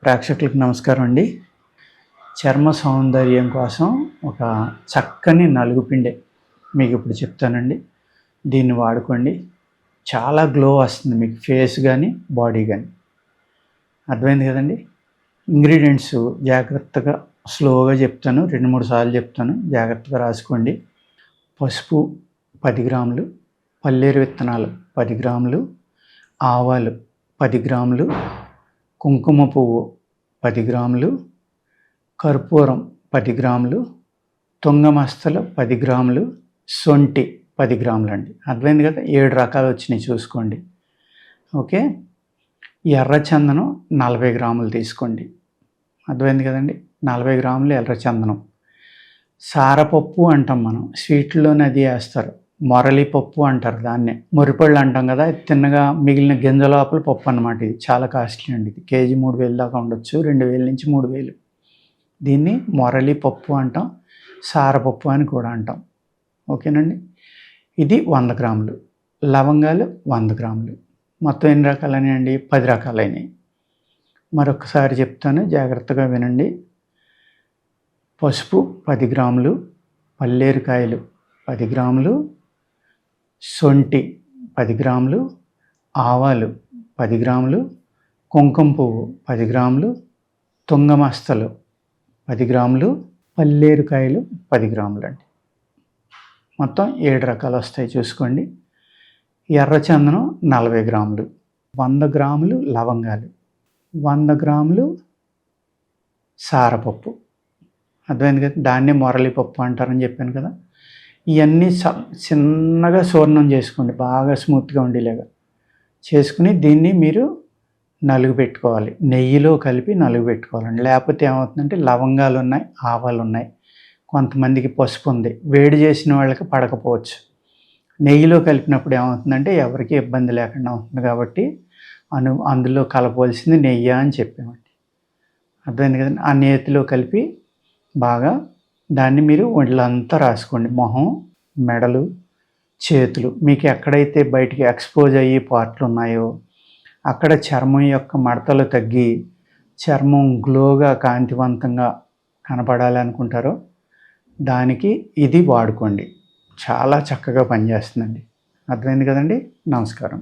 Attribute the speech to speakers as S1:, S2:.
S1: ప్రేక్షకులకు నమస్కారం అండి. చర్మ సౌందర్యం కోసం ఒక చక్కని నలుగుపిండి మీకు ఇప్పుడు చెప్తానండి. దీన్ని వాడుకోండి. చాలా గ్లో వస్తుంది మీకు ఫేస్ కానీ బాడీ కానీ. అర్థమైంది కదండి. ఇంగ్రీడియంట్స్ జాగ్రత్తగా స్లోగా చెప్తాను, 2-3 సార్లు చెప్తాను, జాగ్రత్తగా రాసుకోండి. పసుపు 10 గ్రాములు, పల్లీరు విత్తనాలు 10 గ్రాములు, ఆవాలు 10 గ్రాములు, కుంకుమ పువ్వు 10 గ్రాములు, కర్పూరం 10 గ్రాములు, తుంగమస్తలు 10 గ్రాములు, సొంటి 10 గ్రాములు అండి. అర్థమైంది కదా. 7 రకాలు వచ్చినాయి చూసుకోండి. ఓకే. ఎర్రచందనం 40 గ్రాములు తీసుకోండి. అర్థమైంది కదండి. 40 గ్రాములు ఎర్రచందనం. సారపప్పు అంటాం మనం, స్వీట్లోనే అది వేస్తారు. మొరలి పప్పు అంటారు దాన్నే. మురిపళ్ళు అంటాం కదా, తిన్నగా మిగిలిన గింజ లోపల పప్పు అన్నమాట. ఇది చాలా కాస్ట్లీ అండి. ఇది కేజీ 3,000 దాకా ఉండొచ్చు, 2,000 నుంచి 3,000. దీన్ని మొరలి పప్పు అంటాం, సారపప్పు అని కూడా అంటాం. ఓకేనండి. ఇది 100 గ్రాములు. లవంగాలు 100 గ్రాములు. మొత్తం ఎన్ని రకాలైనాయండి? 10 రకాలైనవి. మరొకసారి చెప్తాను, జాగ్రత్తగా వినండి. పసుపు 10 గ్రాములు, పల్లేరుకాయలు 10 గ్రాములు, సొంటి 10 గ్రాములు, ఆవాలు 10 గ్రాములు, కుంకుమ పువ్వు 10 గ్రాములు, తుంగమస్తలు 10 గ్రాములు, పల్లేరుకాయలు 10 గ్రాములు అండి. మొత్తం 7 రకాలు వస్తాయి చూసుకోండి. ఎర్రచందనం 40 గ్రాములు, 100 గ్రాములు లవంగాలు, 100 గ్రాములు సారపప్పు. అర్థమైంది కదా. దాన్నే మొరలి పప్పు అంటారని చెప్పాను కదా. ఇవన్నీ చిన్నగా చూర్ణం చేసుకోండి, బాగా స్మూత్గా ఉండేలాగా చేసుకుని దీన్ని మీరు నలుగు పెట్టుకోవాలి. నెయ్యిలో కలిపి నలుగు పెట్టుకోవాలండి. లేకపోతే ఏమవుతుందంటే లవంగాలు ఉన్నాయి, ఆవాలు ఉన్నాయి, కొంతమందికి పసుపు ఉంది, వేడి చేసిన వాళ్ళకి పడకపోవచ్చు. నెయ్యిలో కలిపినప్పుడు ఏమవుతుందంటే ఎవరికి ఇబ్బంది లేకుండా అవుతుంది. కాబట్టి అందులో కలపవలసింది నెయ్యి అని చెప్పామండి. అర్థమైంది కదండి. ఆ నేతిలో కలిపి బాగా దాన్ని మీరు ఒళ్ళంతా రాసుకోండి. మొహం, మెడలు, చేతులు, మీకు ఎక్కడైతే బయటికి ఎక్స్పోజ్ అయ్యే పార్ట్లు ఉన్నాయో అక్కడ చర్మం యొక్క మడతలు తగ్గి చర్మం గ్లోగా కాంతివంతంగా కనపడాలి అనుకుంటారో దానికి ఇది వాడుకోండి. చాలా చక్కగా పనిచేస్తుందండి. అర్థమైంది కదండి. నమస్కారం.